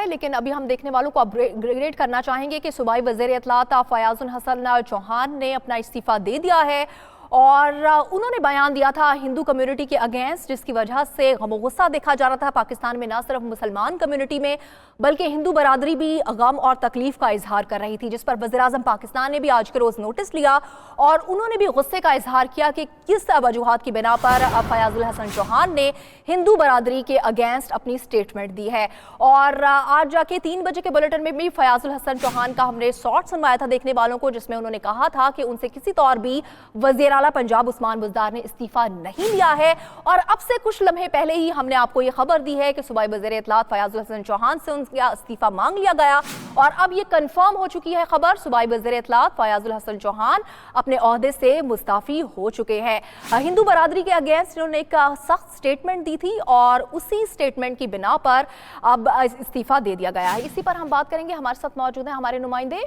है, लेकिन अभी हम देखने वालों को अपग्रेड करना चाहेंगे कि सूबाई वज़ीर इत्तलात फयाज़ उल हसन चौहान ने अपना इस्तीफ़ा दे दिया है और उन्होंने बयान दिया था हिंदू कम्युनिटी के अगेंस्ट, जिसकी वजह से गम गुस्सा देखा जा रहा था पाकिस्तान में। न सिर्फ मुसलमान कम्युनिटी में बल्कि हिंदू बरादरी भी गम और तकलीफ का इजहार कर रही थी, जिस पर वज़ीर-ए-आज़म पाकिस्तान ने भी आज के रोज़ नोटिस लिया और उन्होंने भी गुस्से का इजहार किया कि किस वजूहात की बिना पर फयाज़ उल हसन चौहान ने हिंदू बरादरी के अगेंस्ट अपनी स्टेटमेंट दी है। और आज जाके 3 बजे के बुलेटिन में भी फयाज़ उल हसन चौहान का हमने शॉर्ट सुनवाया था देखने वालों को, जिसमें उन्होंने कहा था कि उनसे किसी तौर भी वज़ीर आला पंजाब उस्मान बुज़दार ने इस्तीफा नहीं लिया है। और अब से कुछ लम्हे पहले ही हमने आपको ये खबर दी है कि सूबाई वज़ीर इत्तलात फयाज़ उल हसन चौहान से उनका इस्तीफा मांग लिया गया और अब ये कंफर्म हो चुकी है खबर, सूबाई वज़ीर इत्तलात फयाज़ उल हसन चौहान अपने ओहदे से मुस्ताफ़ी हो चुके हैं। हिंदू बरादरी के अगेंस्ट उन्होंने एक सख्त स्टेटमेंट दी थी और उसी स्टेटमेंट की बिना पर अब इस्तीफा दे दिया गया है। इसी पर हम बात करेंगे, हमारे साथ मौजूद हैं हमारे नुमाइंदे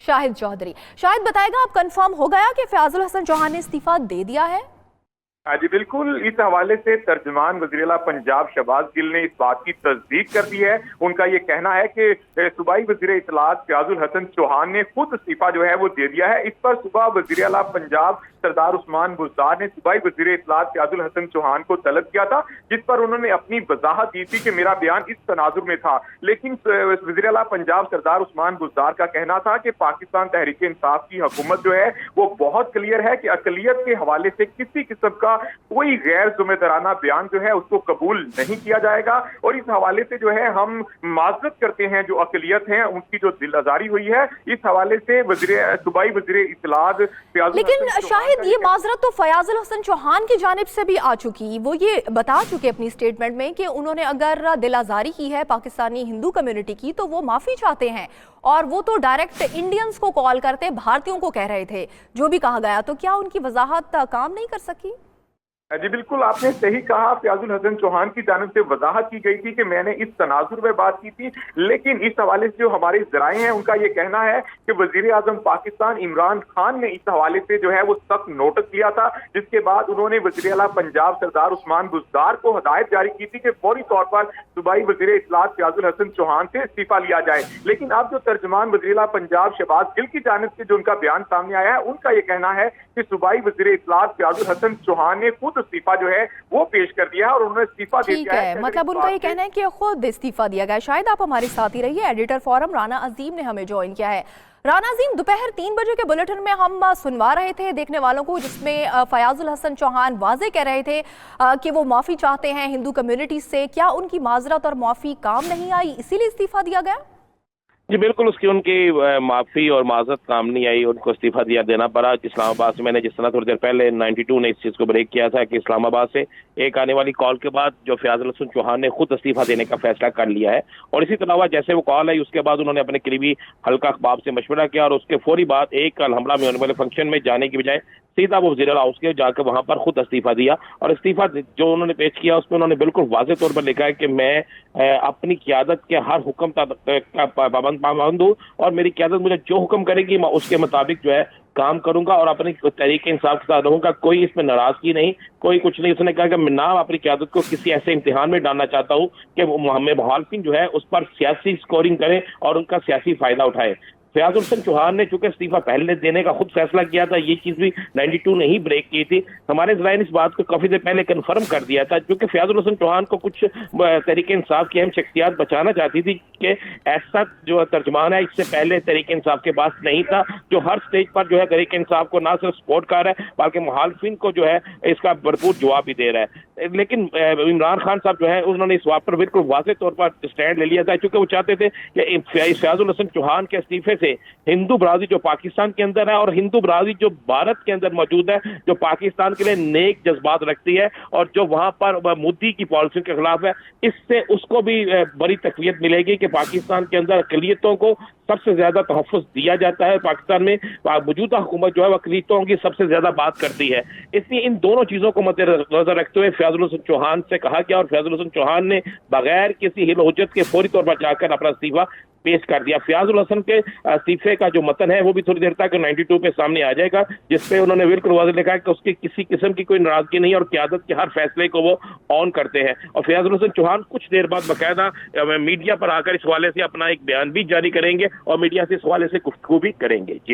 शाहिद चौधरी। शाहिद, बताएगा अब कंफर्म हो गया कि फयाज़ उल हसन चौहान ने इस्तीफा दे दिया है? जी बिल्कुल, इस हवाले से तर्जुमान वज़ीर-ए-आला पंजाब शहबाज गिल ने इस बात की तस्दीक कर दी है। उनका ये कहना है कि सूबाई वज़ीर इत्तलात फयाज़ उल हसन चौहान ने खुद इस्तीफा जो है वो दे दिया है। इस पर सुबह वज़ीर-ए-आला पंजाब सरदार उस्मान बुज़दार ने सूबाई वज़ीर इत्तलात फयाज़ उल हसन चौहान को तलब किया था, जिस पर उन्होंने अपनी वजाहत दी थी कि मेरा बयान इस तनाजुर में था। लेकिन वज़ीर-ए-आला पंजाब सरदार उस्मान बुज़दार का कहना था कि पाकिस्तान तहरीक इंसाफ की हुकूमत जो है वो बहुत क्लियर है कि अक़लियत के हवाले से किसी किस्म का कोई गैर जिम्मेदाराना बयान जो है उसको कबूल नहीं किया जाएगा। और इस हवाले से जो है हम माजरत करते हैं जो अक़लियत हैं उनकी जो दिल आजारी हुई है। इस हवाले से सूबाई वज़ीर इत्तलात फयाज़, लेकिन शाहिद ये माजरत तो फयाज़ उल हसन चौहान की जानिब से भी आ चुकी, वो ये बता चुके अपनी स्टेटमेंट में कि उन्होंने अगर दिल आजारी की है पाकिस्तानी हिंदू कम्युनिटी की तो वो माफी चाहते हैं, और वो तो डायरेक्ट इंडियंस को कॉल करते भारतीयों को कह रहे थे जो भी कहा गया। तो क्या उनकी वजाहत काम नहीं कर सकी? जी बिल्कुल, आपने सही कहा। फयाज़ उल हसन चौहान की जानिब से वजाहत की गई थी कि मैंने इस तनाजुर में बात की थी, लेकिन इस हवाले से जो हमारे ज़राए हैं उनका ये कहना है कि वज़ीर-ए-आज़म पाकिस्तान इमरान खान ने इस हवाले से जो है वो सख्त नोटिस लिया था, जिसके बाद उन्होंने वज़ीर-ए-आला पंजाब सरदार उस्मान बुज़दार को हदायत जारी की थी कि फौरी तौर पर सूबाई वज़ीर इत्तलात फयाज़ उल हसन चौहान से इस्तीफा लिया जाए। लेकिन अब जो तर्जुमान वज़ीर-ए-आला पंजाब शहबाज गिल की जानिब से जो उनका बयान सामने आया है, उनका ये कहना है कि सूबाई वज़ीर इत्तलात फयाज़ उल हसन चौहान ने खुद इस्तीफा जो है वो पेश कर दिया है और उन्होंने इस्तीफा दे दिया है। मतलब उनका ये कहना है कि खुद इस्तीफा दिया गया। शायद आप हमारे साथ ही रहिए, एडिटर फोरम राना अजीम ने हमें ज्वाइन किया है। राना अजीम, दोपहर 3 बजे के बुलेटिन में हम सुनवा रहे थे देखने वालों को, जिसमें फयाज़ उल हसन चौहान वाजे कह रहे थे कि वो माफ़ी चाहते हैं हिंदू कम्युनिटी से। क्या उनकी माजरत और माफ़ी काम नहीं आई, इसीलिए इस्तीफा दिया गया? जी बिल्कुल, उनकी माफ़ी और माजरत काम नहीं आई, उनको इस्तीफा देना पड़ा। इस्लामाबाद से मैंने जिस तरह थोड़ी देर पहले 92 ने इस चीज़ को ब्रेक किया था कि इस्लामाबाद से एक आने वाली कॉल के बाद जो फयाज़ उल हसन चौहान ने खुद इस्तीफा देने का फैसला कर लिया है, और इसी तरह जैसे वो कॉल आई उसके बाद उन्होंने अपने करीबी हल्का अखबाब से मशवरा किया और उसके फौरी बाद एक अलहमरा में होने वाले फंक्शन में जाने की बजाय सीधा वो वज़ीर हाउस के जाकर वहां पर खुद इस्तीफा दिया। और इस्तीफा जो उन्होंने पेश किया उसमें उन्होंने बिल्कुल वाज़ेह तौर पर लिखा है कि मैं अपनी क़यादत के हर हुक्म का पाबंद हूँ और मेरी क़यादत मुझे जो हुक्म करेगी मैं उसके मुताबिक जो है काम करूंगा और अपनी तरीके इंसाफ के साथ रहूंगा, कोई इसमें नाराजगी नहीं, कोई कुछ नहीं। उसने कहा कि मैं ना अपनी क़यादत को किसी ऐसे इम्तिहान में डालना चाहता हूँ कि हमें मुखालिफिन जो है उस पर सियासी स्कोरिंग करें और उनका सियासी फायदा उठाए। फयाज़ उल हसन चौहान ने चूंकि इस्तीफा पहले देने का खुद फैसला किया था, ये चीज़ भी 92 ने ही ब्रेक की थी। हमारे ज़राए ने इस बात को काफ़ी देर पहले कन्फर्म कर दिया था, क्योंकि फयाज़ उल हसन चौहान को कुछ तहरीक इंसाफ की अहम शख्सियात बचाना चाहती थी कि ऐसा जो तर्जुमान है इससे पहले तहरीक इंसाफ के पास नहीं था, जो हर स्टेज पर जो है तहरीक इंसाफ को ना सिर्फ सपोर्ट कर रहा है बल्कि मुखालिफिन को जो है इसका भरपूर जवाब भी दे रहा है। लेकिन इमरान खान साहब जो है उन्होंने इस बात पर बिल्कुल वाज़ेह तौर पर स्टैंड ले लिया था, क्योंकि वो चाहते थे कि फयाज़ उल हसन चौहान के इस्तीफे से हिंदू बरादरी जो पाकिस्तान के अंदर है और हिंदू बरादरी जो भारत के अंदर मौजूद है, जो पाकिस्तान के लिए नेक जज्बात रखती है और जो वहां पर मोदी की पॉलिसी के खिलाफ है, इससे उसको भी बड़ी तकवीत मिलेगी कि पाकिस्तान के अंदर अकलियतों को सबसे ज्यादा तहफ़्फ़ुज़ दिया जाता है। पाकिस्तान में मौजूदा हुकूमत जो है वो अकलियतों की सबसे ज्यादा बात करती है। इसलिए इन दोनों चीजों को मद्देनजर रखते हुए फैजुल हसन चौहान से कहा गया और फैजुल हसन चौहान ने बगैर किसी हिल हुज्जत के फौरी तौर पर जाकर अपना इस्तीफा पेश कर दिया। फयाजुल हसन के इस्तीफे का जो मतन है वो भी थोड़ी देर तक 92 पे सामने आ जाएगा, जिसपे उन्होंने बिल्कुल वाज़ेह लिखा है कि उसकी किसी किस्म की कोई नाराजगी नहीं और क़यादत के हर फैसले को वो ऑन करते हैं। और फयाजुल हसन चौहान कुछ देर बाद बाकायदा मीडिया पर आकर इस हवाले से अपना एक बयान भी जारी करेंगे और मीडिया से इस हवाले से गुफ्तगू भी करेंगे।